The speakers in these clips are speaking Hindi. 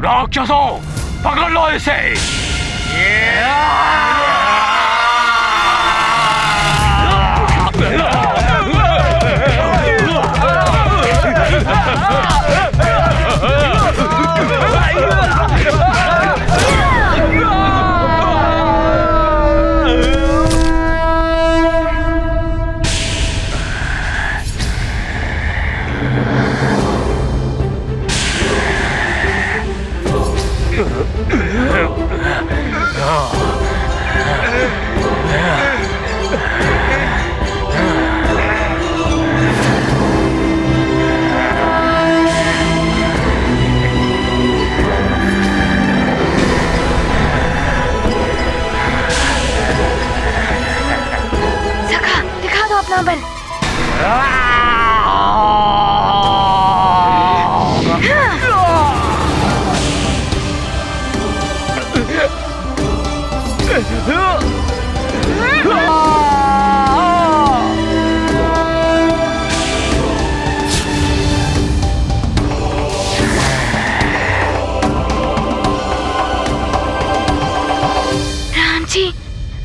राक्षसों, पकड़ लो इसे।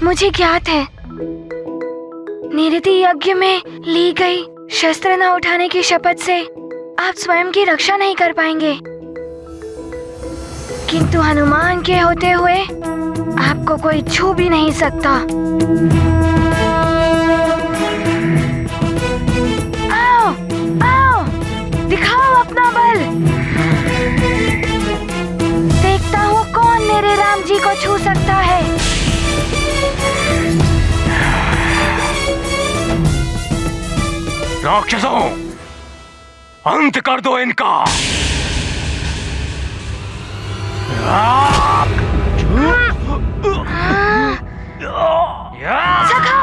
मुझे ज्ञात है, निरति यज्ञ में ली गई शस्त्र न उठाने की शपथ से आप स्वयं की रक्षा नहीं कर पाएंगे, किंतु हनुमान के होते हुए आपको कोई छू भी नहीं सकता। आओ, आओ, दिखाओ अपना बल। देखता हूँ कौन मेरे राम जी को छू सकता है। राक्षसों, अंत कर दो इनका। सखा!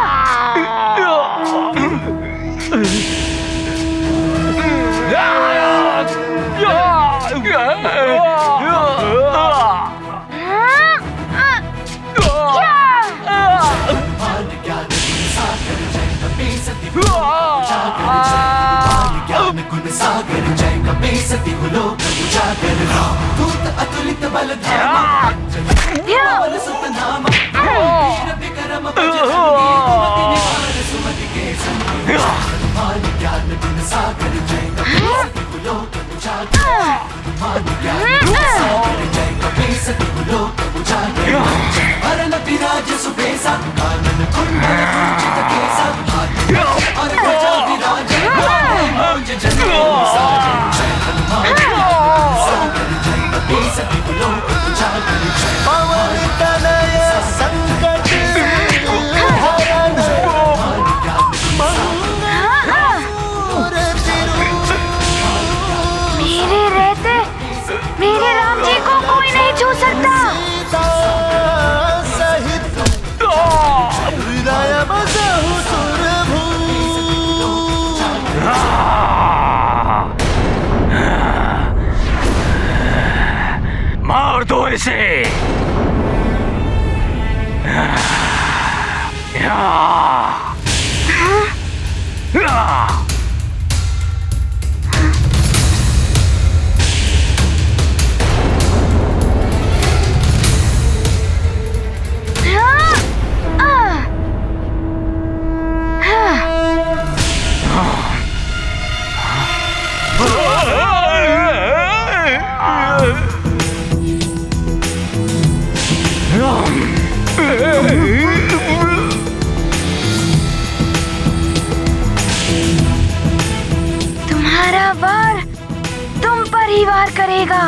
सागर जय कपे सती लोक उजागर दूत अतुलित बल धामा जय सुतनामा वीर विक्रम बजरंगी निवार सुमति के संग हनुमान ज्ञान गुण सागर जय कपे सती लोक उजागर हनुमान ज्ञान गुण सागर जय कपे सती लोक उजागर हरन विराज सुबेसा कानन कुंडल कुंचित केसा और गजा विराज मौज जन सागर जय हनुमान सागर जय कपे सती लोक उजागर पवन तनय संकट हरण मेरे रहते मेरे राम जी को कोई नहीं छू सकता। मार दो इसे। तुम्हारा वार तुम पर ही वार करेगा।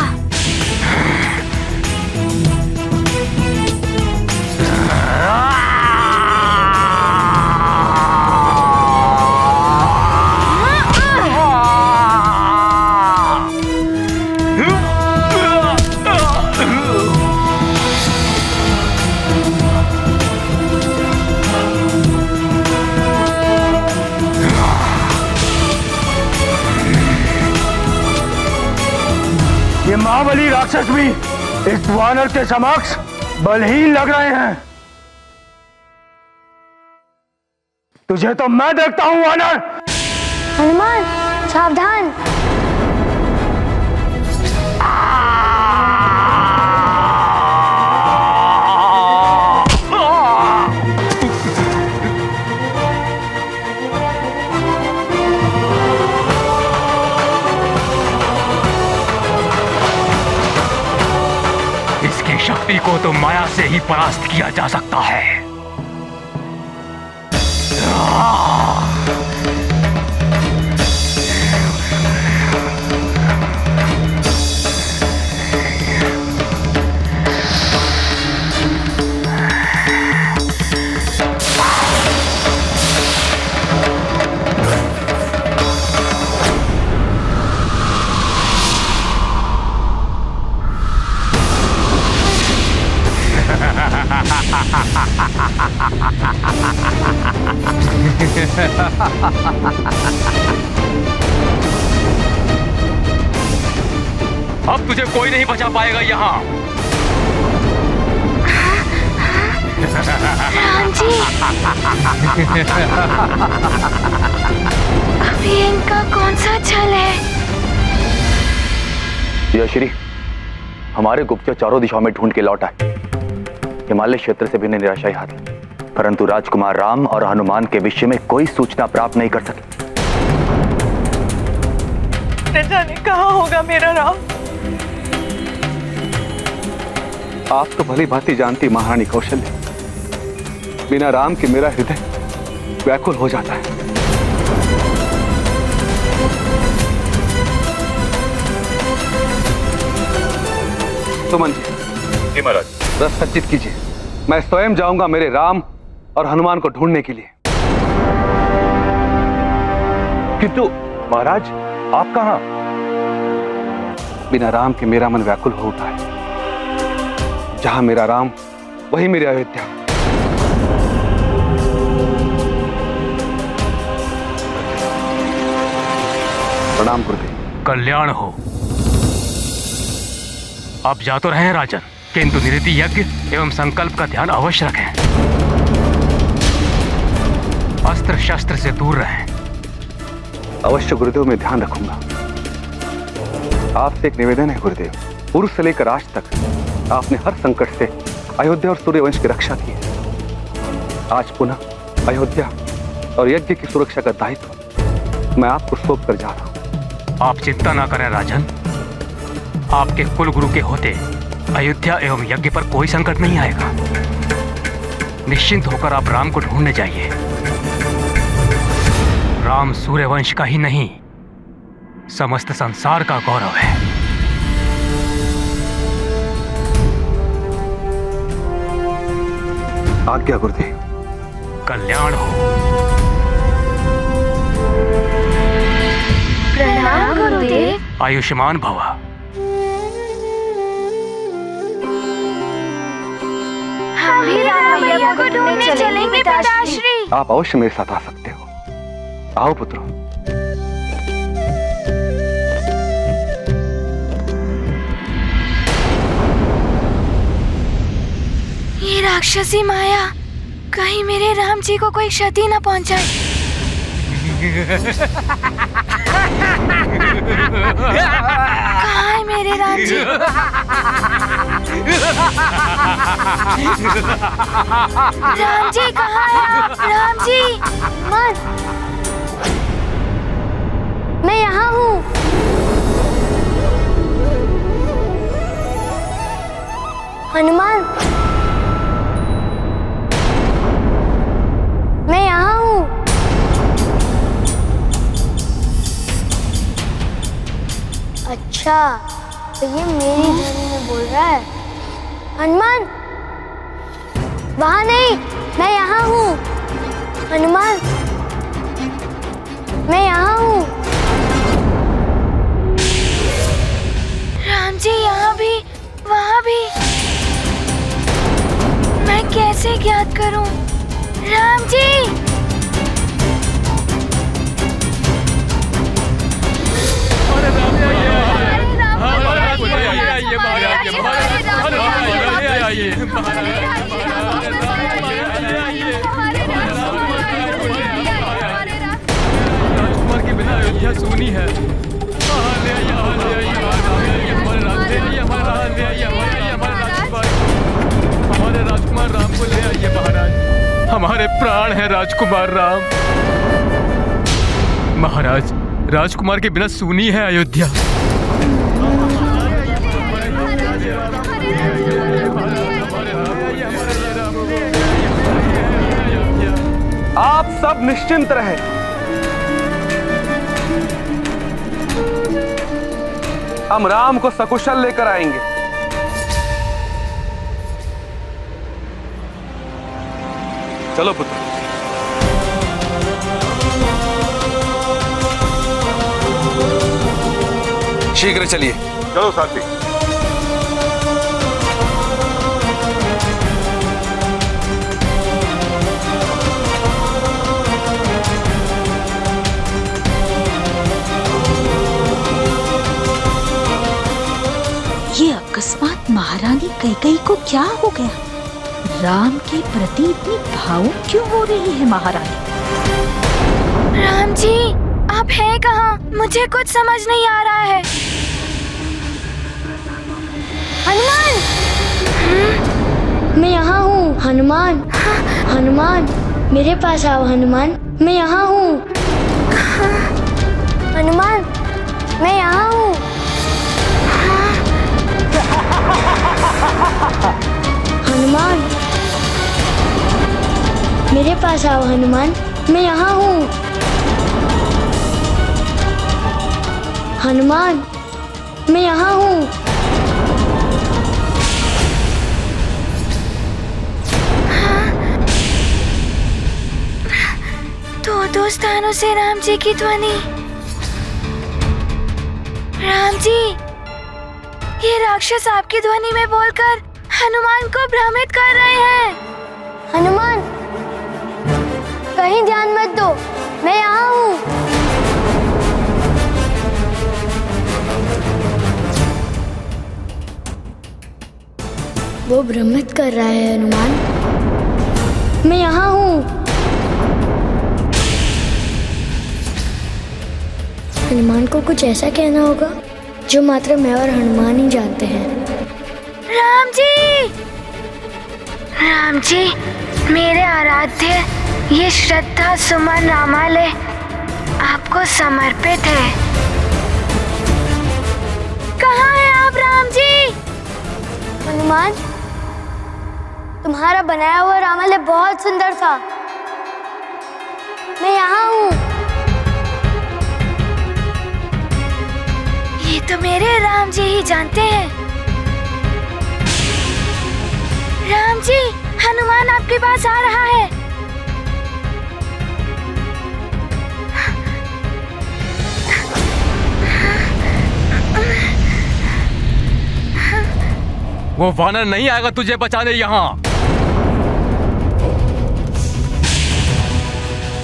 ये महाबली राक्षस भी इस वानर के समक्ष बलहीन लग रहे हैं। तुझे तो मैं देखता हूं वानर। हनुमान सावधान। इसकी शक्ति को तो माया से ही परास्त किया जा सकता है। अब तुझे कोई नहीं बचा पाएगा यहाँ। राम जी, अभी इनका कौन सा छल है? यश्री, हमारे गुप्तचर चारों दिशाओं में ढूंढ के लौट आए। हिमालय क्षेत्र से भी ने निराशाई हाथ ली, परंतु राजकुमार राम और हनुमान के विषय में कोई सूचना प्राप्त नहीं कर सके। न जाने कहाँ होगा मेरा राम। आप तो भली भांति जानती महारानी कौशल्या, बिना राम के मेरा हृदय व्याकुल हो जाता है। सुमन जी, महाराज, रथ सज्जित कीजिए। मैं स्वयं जाऊंगा मेरे राम और हनुमान को ढूंढने के लिए। किंतु महाराज, आप कहां? बिना राम के मेरा मन व्याकुल हो उठा है। जहां मेरा राम, वही मेरी अयोध्या। प्रणाम गुरुदेव। कल्याण हो। आप जा तो रहे हैं राजन, किंतु निरति यज्ञ एवं संकल्प का ध्यान अवश्य रखें। अस्त्र शस्त्र से दूर रहें। अवश्य गुरुदेव, मैं ध्यान रखूंगा। आपसे एक निवेदन है गुरुदेव। पूर्व से लेकर आज तक आपने हर संकट से अयोध्या और सूर्यवंश की रक्षा की है। आज पुनः अयोध्या और यज्ञ की सुरक्षा का दायित्व मैं आपको सौंप कर जा रहा हूं। आप चिंता ना करें राजन। आपके कुल गुरु के होते अयोध्या एवं यज्ञ पर कोई संकट नहीं आएगा। निश्चिंत होकर आप राम को ढूंढने जाइए। राम सूर्यवंश का ही नहीं, समस्त संसार का गौरव है। आज्ञा गुरुदेव। कल्याण हो। प्रणाम गुरुदेव। आयुष्मान भव। हम भी राम भैया को ढूंढने चलेंगे पिताश्री। आप अवश्य मेरे साथ आ सकते हो। आओ पुत्रों। ये राक्षसी माया कहीं मेरे राम जी को कोई क्षति न पहुंचाए। कहाँ है मेरे राम जी? राम जी कहाँ है आप? राम जी, मत। मैं यहाँ हूँ। हनुमान, मैं यहाँ हूँ। अच्छा, तो ये मेरी ध्वनि में बोल रहा है। हनुमान, वहाँ नहीं, मैं यहाँ हूँ। हनुमान, मैं यहाँ हूँ। राम जी यहाँ भी, वहाँ भी। मैं कैसे ज्ञात करूँ? राम जी! हमारे प्राण हैं राजकुमार राम। महाराज, राजकुमार के बिना सूनी है अयोध्या। आप सब निश्चिंत रहें। हम राम को सकुशल लेकर आएंगे। चलो पुत्र। शीघ्र चलिए। चलो साथी। ये अकस्मात महारानी कैकेयी को क्या हो गया? राम के प्रति इतनी भावुक क्यों हो रही है महारानी? राम जी, आप हैं कहाँ? मुझे कुछ समझ नहीं आ रहा है। हनुमान! मैं यहाँ हूँ हनुमान। हनुमान, मेरे पास आओ हनुमान। मैं यहाँ हूँ। हनुमान, मैं यहाँ हूँ। हनुमान, मेरे पास आओ हनुमान। मैं यहाँ हूँ। हनुमान, मैं यहाँ हूँ। दो स्थानों से राम जी की ध्वनि। राम जी, ये राक्षस आपकी ध्वनि में बोलकर हनुमान को भ्रमित कर रहे हैं। हनुमान, कहीं ध्यान मत दो, मैं यहाँ हूँ। वो भ्रमित कर रहा है हनुमान। मैं यहाँ हूँ। हनुमान को कुछ ऐसा कहना होगा जो मात्र मैं और हनुमान ही जानते हैं। राम जी! राम जी, मेरे आराध्य, ये श्रद्धा सुमन रामालय आपको समर्पित है। कहाँ हैं आप राम जी? हनुमान, तुम्हारा बनाया हुआ रामालय बहुत सुंदर था। मैं यहाँ हूँ। ये तो मेरे राम जी ही जानते हैं। राम जी, हनुमान आपके पास आ रहा है। वो वानर नहीं आएगा तुझे बचाने यहाँ।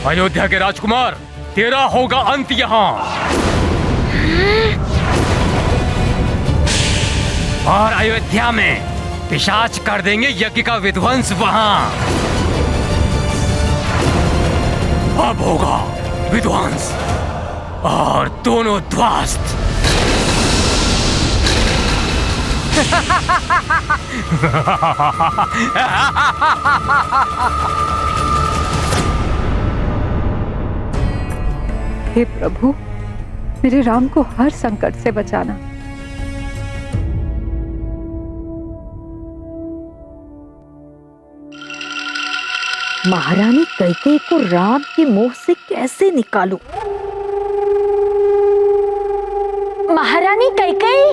अयोध्या के राजकुमार, तेरा होगा अंत यहाँ। और अयोध्या में पिशाच कर देंगे यज्ञ का विध्वंस वहां। अब होगा विध्वंस और दोनों ध्वस्त। हे प्रभु, मेरे राम को हर संकट से बचाना। महारानी कैकेयी को राम के मोह से कैसे निकालूं? महारानी कैकेयी!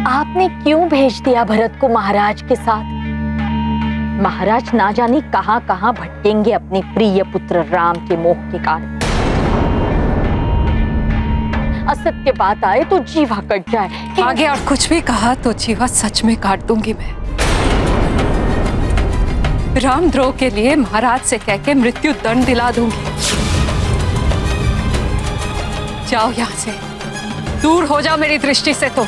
आपने क्यों भेज दिया भरत को महाराज के साथ? महाराज ना जाने कहां कहां भटकेंगे अपने प्रिय पुत्र राम के मोह के कारण। असत्य बात आए तो जीवा कट जाए। आगे और कुछ भी कहा तो जीवा सच में काट दूंगी मैं। रामद्रोह के लिए महाराज से कह के मृत्यु दंड दिला दूंगी। जाओ यहाँ से, दूर हो जाओ मेरी दृष्टि से। तो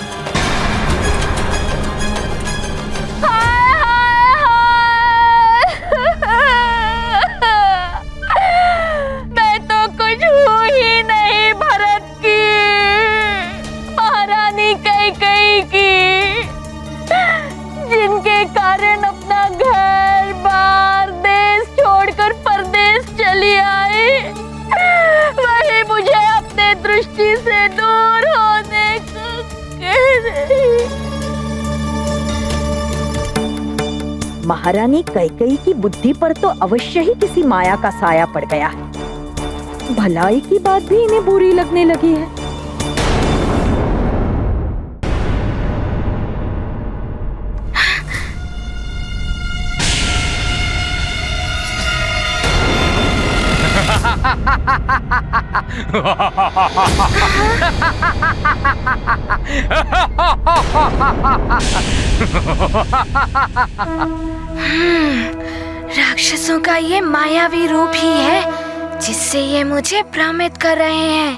मैं तो कुछ हूँ ही नहीं भरत की, महारानी कैकेयी की। महारानी कैकेयी की बुद्धि पर तो अवश्य ही किसी माया का साया पड़ गया है। भलाई की बात भी इन्हें बुरी लगने लगी है। राक्षसों का ये मायावी रूप ही है जिससे ये मुझे भ्रमित कर रहे हैं।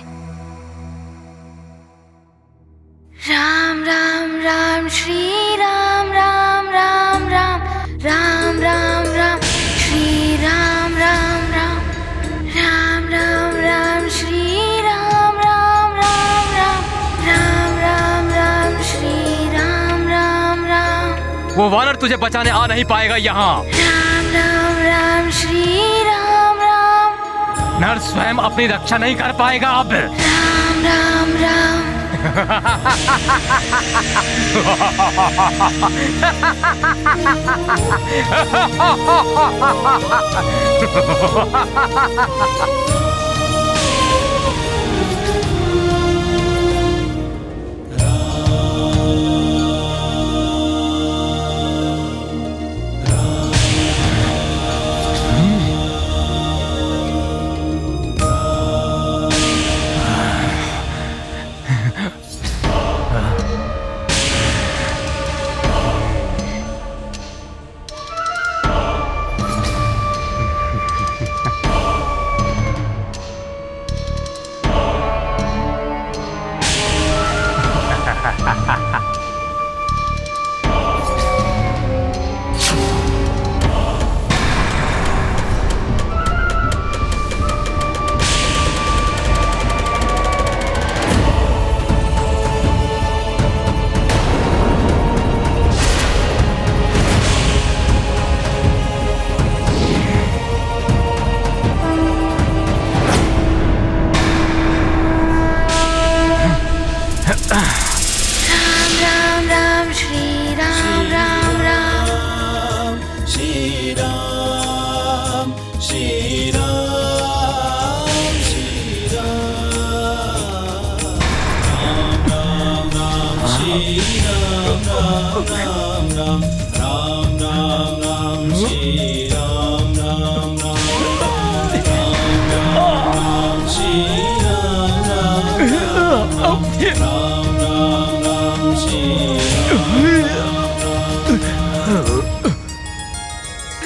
राम राम राम श्री राम राम राम राम राम राम राम श्री राम राम राम राम राम राम श्री राम राम राम राम राम राम राम श्री राम राम राम। वो वानर तुझे बचाने आ नहीं पाएगा यहाँ। राम राम राम श्री राम राम। नर स्वयं अपनी रक्षा नहीं कर पाएगा अब। राम राम राम।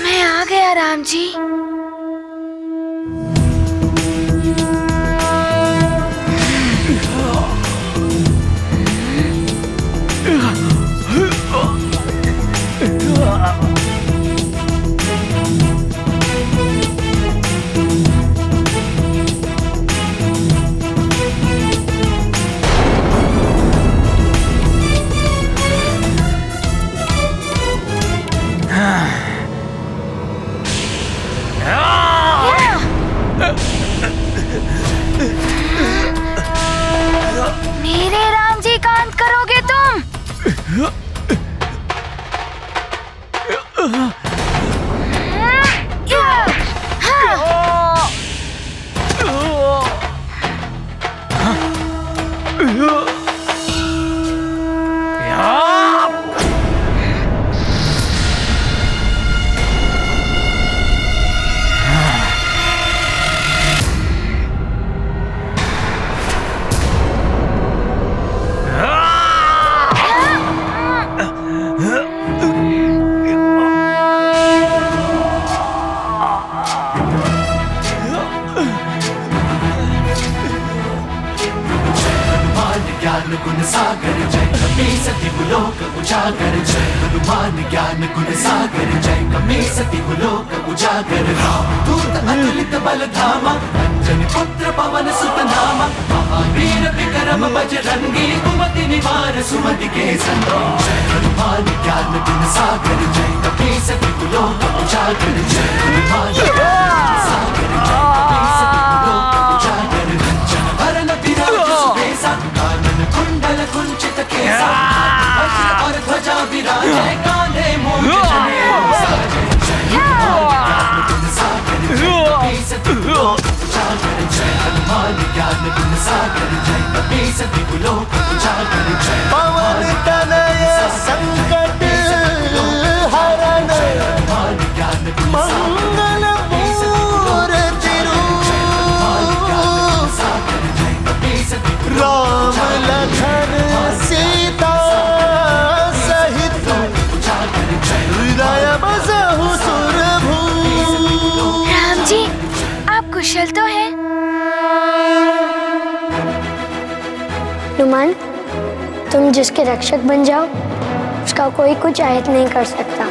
मैं आ गया राम जी। मेरे राम जी का अंत करोगे तुम? ज्ञान गुण सागर जय कपी सती लोक उजागर जय हनुमान ज्ञान गुण सागर जय कपी सती लोक उजागर राम दूत अतुलित बल धामा अंजनी पुत्र पवन सुत नामा महावीर विक्रम बजरंगी कुमति निवार सुमति के संगी जय हनुमान ज्ञान गुण सागर जय कपी सती लोक उजागर जय हनुमान ज्ञान गुण सागर जय कपी सती लोक उजागर रंजन भरन विराज सुबेसा कानन कुंडल कुंचित केसा वज्र और ध्वजा विराजे कांधे मूंज जनेऊ साजे सागर जय कपि सति लोक उजागर जय पवन तनय संकट हरण मान ज्ञान मंगल मूर्ति रूप सागर जय कपि सति राम लखन सीता सहित उजागर जय हृदय बसहु सुरभू। राम जी, आप कुशल तो हैं? हनुमान, तुम जिसके रक्षक बन जाओ उसका कोई कुछ आहत नहीं कर सकता।